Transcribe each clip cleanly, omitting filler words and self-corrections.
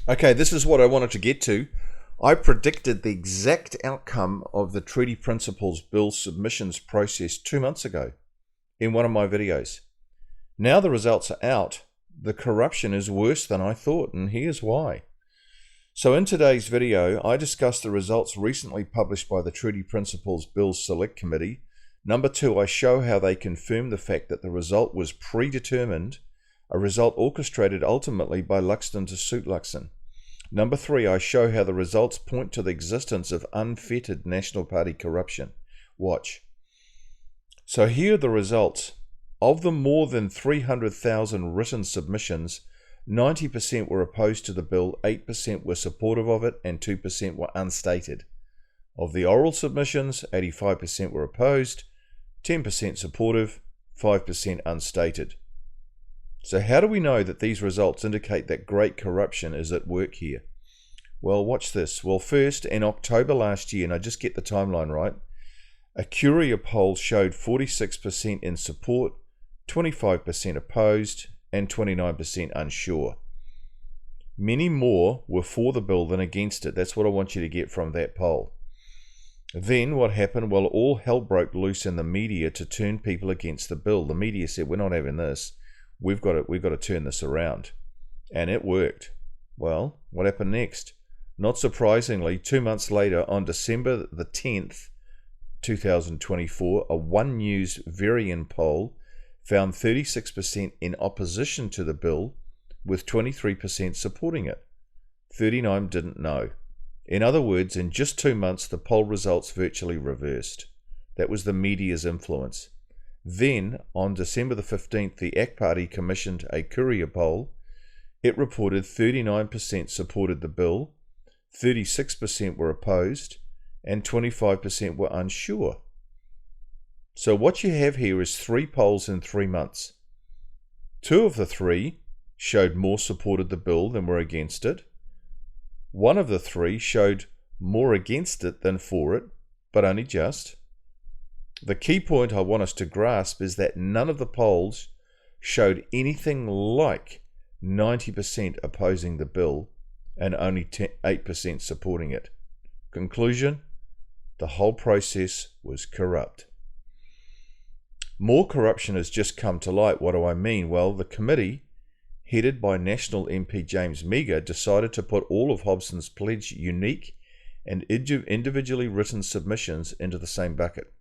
Okay, this is what I wanted to get to. I predicted the exact outcome of the Treaty Principles Bill submissions process 2 months ago in one of my videos. Now the results are out. The corruption is worse than I thought, and here's why. So in today's video, I discuss the results recently published by the Treaty Principles Bill Select Committee. Number 2, I show how they confirm the fact that the result was predetermined, a result orchestrated ultimately by Luxon to suit Luxon. Number 3, I show how the results point to the existence of unfettered National Party corruption. Watch. So here are the results. Of the more than 300,000 written submissions, 90% were opposed to the bill, 8% were supportive of it, and 2% were unstated. Of the oral submissions, 85% were opposed, 10% supportive, 5% unstated. So how do we know that these results indicate that great corruption is at work here? Well, watch this. Well, first, in October last year, and I just get the timeline right, a Courier poll showed 46% in support, 25% opposed, and 29% unsure. Many more were for the bill than against it. That's what I want you to get from that poll. Then what happened? Well, all hell broke loose in the media to turn people against the bill. The media said, we're not having this. We've got to turn this around. And it worked. Well, what happened next? Not surprisingly, 2 months later, on December the 10th, 2024, a One News Varian poll found 36% in opposition to the bill, with 23% supporting it. 39% didn't know. In other words, in just 2 months, the poll results virtually reversed. That was the media's influence. Then, on December the 15th, the ACT Party commissioned a Courier poll. It reported 39% supported the bill, 36% were opposed, and 25% were unsure. So what you have here is 3 polls in 3 months. 2 of the 3 showed more supported the bill than were against it. 1 of the 3 showed more against it than for it, but only just. The key point I want us to grasp is that none of the polls showed anything like 90% opposing the bill and only 8% supporting it. Conclusion: the whole process was corrupt. More corruption has just come to light. What do I mean? Well, the committee, headed by National MP James Meagher, decided to put all of Hobson's pledged unique and individually written submissions into the same bucket.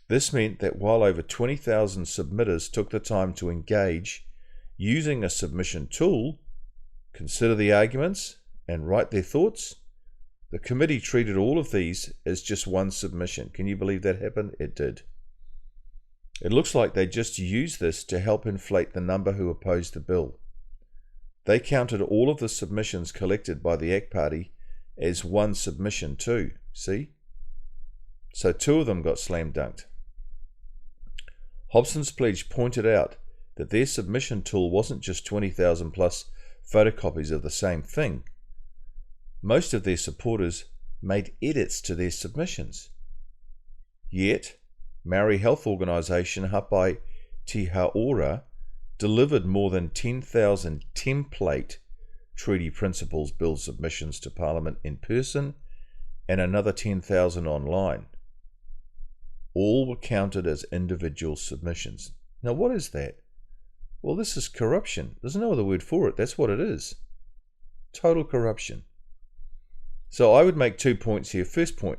This meant that while over 20,000 submitters took the time to engage using a submission tool, consider the arguments, and write their thoughts, the committee treated all of these as just one submission. Can you believe that happened? It did. It looks like they just used this to help inflate the number who opposed the bill. They counted all of the submissions collected by the ACT Party as one submission too, see? So 2 of them got slam dunked. Hobson's Pledge pointed out that their submission tool wasn't just 20,000 plus photocopies of the same thing. Most of their supporters made edits to their submissions. Yet, Maori health organisation Hapai Te Haora delivered more than 10,000 template Treaty Principles Bill submissions to Parliament in person and another 10,000 online. All were counted as individual submissions. Now what is that? Well, this is corruption. There's no other word for it. That's what it is. Total corruption. So I would make 2 points here. First point,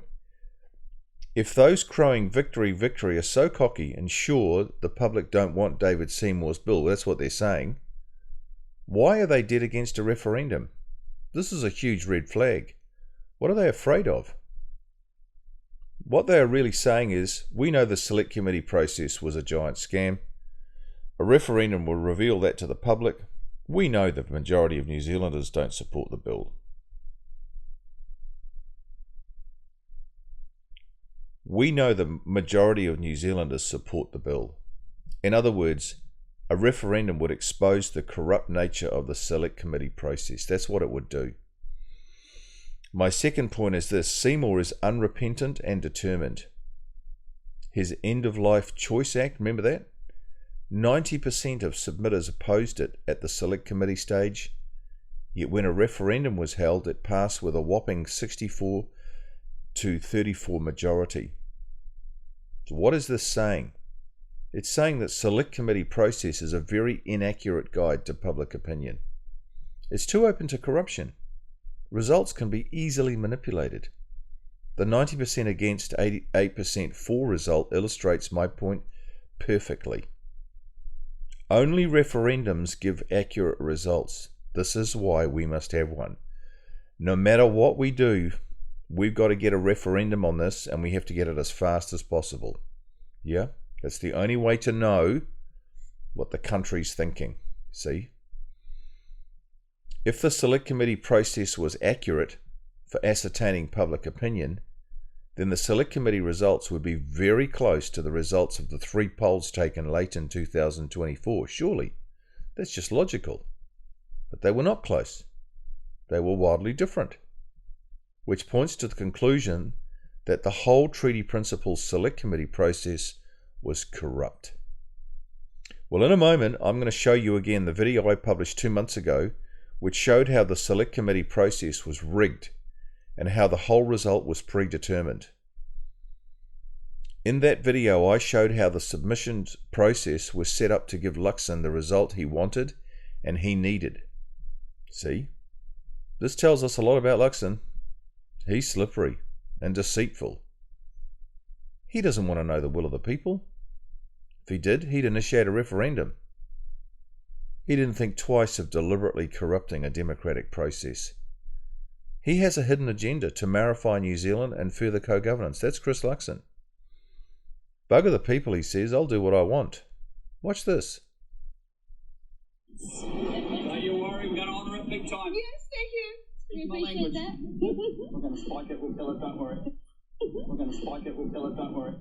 if those crowing victory, victory are so cocky and sure the public don't want David Seymour's bill, that's what they're saying, why are they dead against a referendum? This is a huge red flag. What are they afraid of? What they are really saying is, we know the Select Committee process was a giant scam. A referendum will reveal that to the public. We know the majority of New Zealanders don't support the bill. We know the majority of New Zealanders support the bill. In other words, a referendum would expose the corrupt nature of the Select Committee process. That's what it would do. My second point is this: Seymour is unrepentant and determined. His End-of-Life Choice Act, remember that? 90% of submitters opposed it at the Select Committee stage. Yet when a referendum was held, it passed with a whopping 64 to 34 majority. So what is this saying? It's saying that select committee process is a very inaccurate guide to public opinion. It's too open to corruption. Results can be easily manipulated. The 90% against 88% for result illustrates my point perfectly. Only referendums give accurate results. This is why we must have one. No matter what we do, we've got to get a referendum on this, and we have to get it as fast as possible. Yeah, that's the only way to know what the country's thinking. See? If the select committee process was accurate for ascertaining public opinion, then the select committee results would be very close to the results of the 3 polls taken late in 2024. Surely, that's just logical. But they were not close. They were wildly different, which points to the conclusion that the whole Treaty Principles Select Committee process was corrupt. Well, in a moment, I'm going to show you again the video I published 2 months ago, which showed how the Select Committee process was rigged and how the whole result was predetermined. In that video, I showed how the submissions process was set up to give Luxon the result he wanted and he needed. See? This tells us a lot about Luxon. He's slippery and deceitful. He doesn't want to know the will of the people. If he did, he'd initiate a referendum. He didn't think twice of deliberately corrupting a democratic process. He has a hidden agenda to marify New Zealand and further co-governance. That's Chris Luxon. Bugger the people, he says. I'll do what I want. Watch this. Don't you worry, we're going to honour it big time. Yes, thank you. We appreciate that. We're going to spike it, we'll kill it, don't worry. We're going to spike it, we'll kill it, don't worry.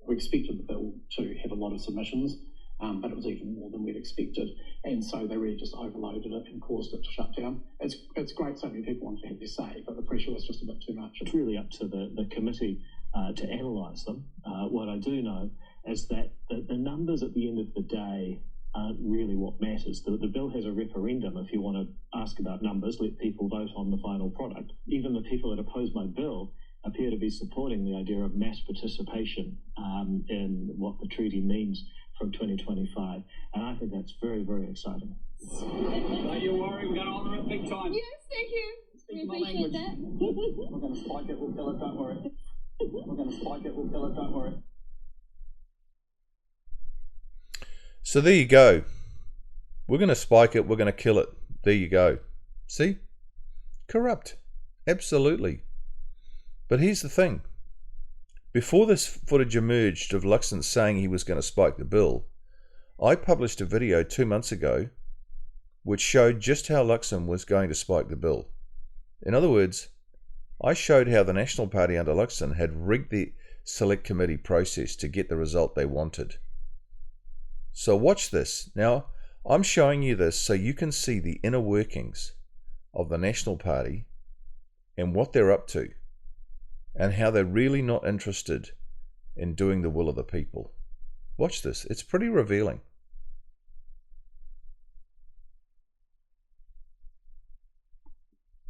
We expected the bill to have a lot of submissions, but it was even more than we'd expected, and so they really just overloaded it and caused it to shut down. It's great so many people want to have their say, but the pressure was just a bit too much. It's really up to the committee to analyse them. What I do know is that the numbers at the end of the day aren't really what matters. The bill has a referendum. If you want to ask about numbers, let people vote on the final product. Even the people that oppose my bill appear to be supporting the idea of mass participation in what the treaty means from 2025, and I think that's very, very exciting. Don't you worry, we're going to honour it big time. Yes, thank you. We appreciate that. We're going to spike it, we'll kill it, don't worry. We're going to spike it, we'll kill it, don't worry. So there you go. We're going to spike it, we're going to kill it. There you go. See? Corrupt. Absolutely. But here's the thing. Before this footage emerged of Luxon saying he was going to spike the bill, I published a video 2 months ago which showed just how Luxon was going to spike the bill. In other words, I showed how the National Party under Luxon had rigged the Select Committee process to get the result they wanted. So watch this. Now, I'm showing you this so you can see the inner workings of the National Party and what they're up to, and how they're really not interested in doing the will of the people. Watch this. It's pretty revealing.